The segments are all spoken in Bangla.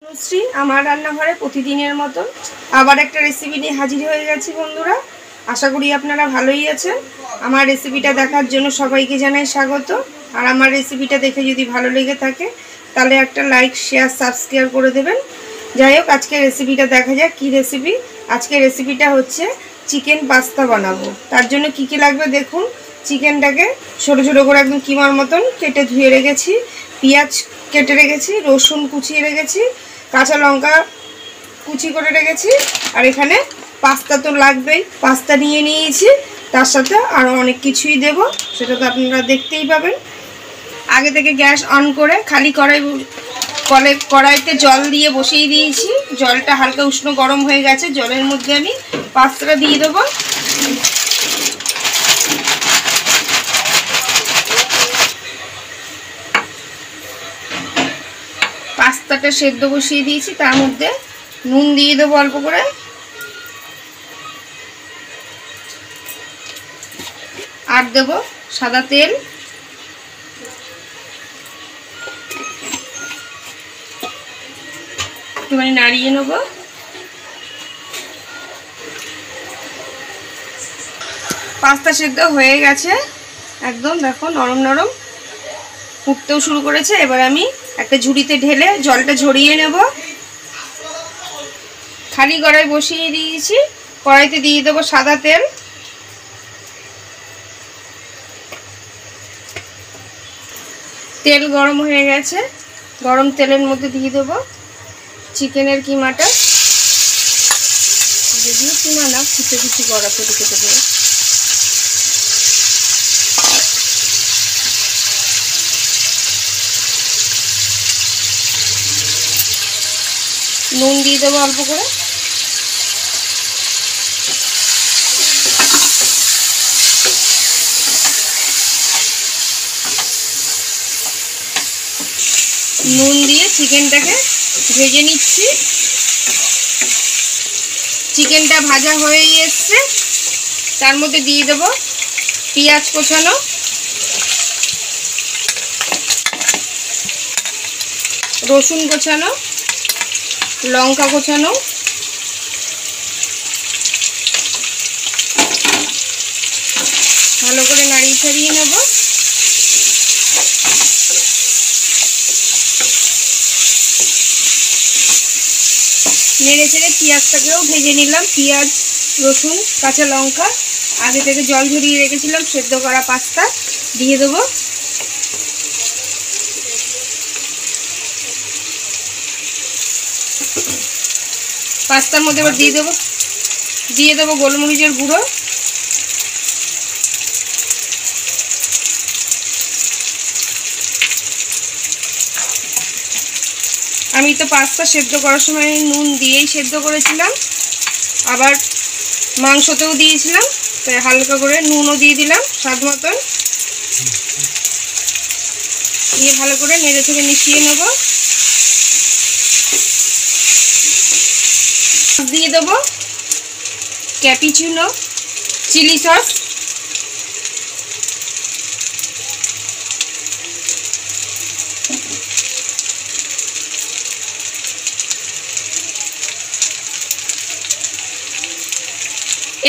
অনুশ্রী আমার রান্নাঘরে প্রতিদিনের মতন আবার একটা রেসিপি নিয়ে হাজির হয়ে গেছি বন্ধুরা। আশা করি আপনারা ভালোই আছেন। আমার রেসিপিটা দেখার জন্য সবাইকে জানাই স্বাগত। আর আমার রেসিপিটা দেখে যদি ভালো লেগে থাকে তাহলে একটা লাইক শেয়ার সাবস্ক্রাইব করে দেবেন। যাই হোক, আজকে রেসিপিটা দেখা যাক কী রেসিপি। আজকে রেসিপিটা হচ্ছে চিকেন পাস্তা বানাবো। তার জন্য কি কি লাগবে দেখুন। চিকেনটাকে ছোটো ছোটো করে একদম কিমার মতন কেটে ধুয়ে রেখেছি, পেঁয়াজ কেটে রেখেছি, রসুন কুচিয়ে রেখেছি, কাঁচা লঙ্কা কুচি করে রেখেছি। আর এখানে পাস্তা তো লাগবেই, পাস্তা নিয়ে নিয়েছি। তার সাথে আরও অনেক কিছুই দেব, সেটা তো আপনারা দেখতেই পাবেন। আগে থেকে গ্যাস অন করে খালি কড়াইতে জল দিয়ে বসিয়ে দিয়েছি। জলটা হালকা উষ্ণ গরম হয়ে গেছে। জলের মধ্যে আমি পাস্তাটা দিয়ে দেবো। পাস্তাটা সেদ্ধ বসিয়ে দিয়েছি, তার মধ্যে নুন দিয়ে দেবো অল্প করে। আর দেবো সাদা তেল। একটুখানি নাড়িয়ে নেব। পাস্তা সেদ্ধ হয়ে গেছে একদম, দেখো নরম নরম ফুটতেও শুরু করেছে। এবার আমি একটা ঝুড়িতে ঢেলে জলটা ঝরিয়ে নেব। খালি কড়াই বসিয়ে দিয়েছি, কড়াইতে দিয়ে দেবো সাদা তেল। তেল গরম হয়ে গেছে, গরম তেলের মধ্যে দিয়ে দেবো চিকেনের কিমাটা। যদিও কিমা না, কিছু কিছু গড়া করে কেটে দেবো। নুন দিয়ে দেবো অল্প করে। নুন দিয়ে চিকেনটাকে ভেজে নিচ্ছি। চিকেনটা ভাজা হয়েই এসছে, তার মধ্যে দিয়ে দেবো পেঁয়াজ কোচানো, রসুন কোচানো, লঙ্কা কোচানো, ভালো করে নাড়িয়ে ছাড়িয়ে নেব। নেড়ে চেড়ে পেঁয়াজটাকেও ভেজে নিলাম। পেঁয়াজ, রসুন, কাঁচা লঙ্কা, আগে থেকে জল ঝরিয়ে রেখেছিলাম, সেদ্ধ করা পাস্তা দিয়ে দেবো। পাস্তার মধ্যে এবার দিয়ে দেবো গোলমরিচের গুঁড়ো, আমি তো পাস্তা সেদ্ধ করার সময় নুন দিয়েই সেদ্ধ করেছিলাম, আবার মাংসতেও দিয়েছিলাম, তাই হালকা করে নুনও দিয়ে দিলাম স্বাদ মতন। দিয়ে ভালো করে নেড়ে চেড়ে মিশিয়ে নেব। দিয়ে দেবো ক্যাপিচিনো চিলি সস,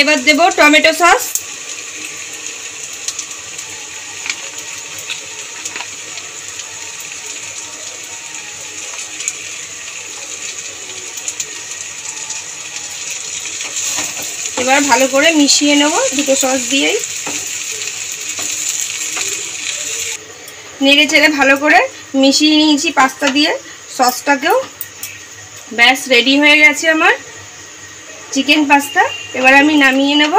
এবার দেব টমেটো সস, এবার ভালো করে মিশিয়ে নেব দুটো সস দিয়েই। নেড়ে চেড়ে ভালো করে মিশিয়ে নিয়েছি পাস্তা দিয়ে সসটাকেও। ব্যাস রেডি হয়ে গেছে আমার চিকেন পাস্তা। এবার আমি নামিয়ে নেব।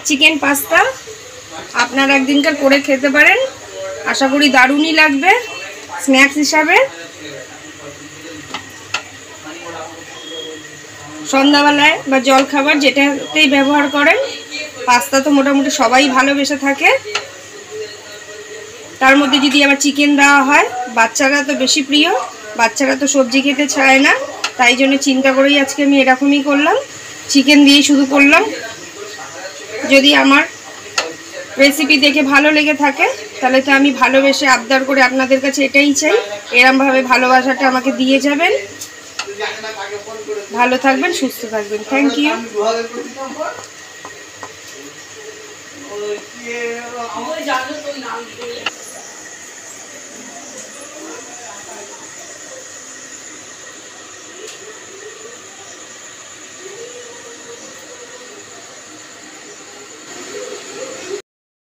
চিকেন পাস্তা আপনারা একদিনকার করে খেতে পারেন, আশা করি দারুণই লাগবে স্ন্যাক্স হিসাবে। সন্ধ্যাবেলায় বা জলখাবার যেটাতেই ব্যবহার করেন, পাস্তা তো মোটামুটি সবাই ভালোবেসে থাকে। তার মধ্যে যদি আবার চিকেন দেওয়া হয়, বাচ্চারা তো বেশি প্রিয়, বাচ্চারা তো সবজি খেতে চায় না, তাই জন্য চিন্তা করেই আজকে আমি এরকমই করলাম। চিকেন দিয়ে শুরু করলাম। যদি আমার রেসিপি দেখে ভালো লেগে থাকে তাহলে তো আমি ভালোবেসে আবদার করে আপনাদের কাছে এটাই চাই, এরমভাবে ভালোবাসাটা আমাকে দিয়ে যাবেন। ভালো থাকবেন, সুস্থ থাকবেন। Thank you.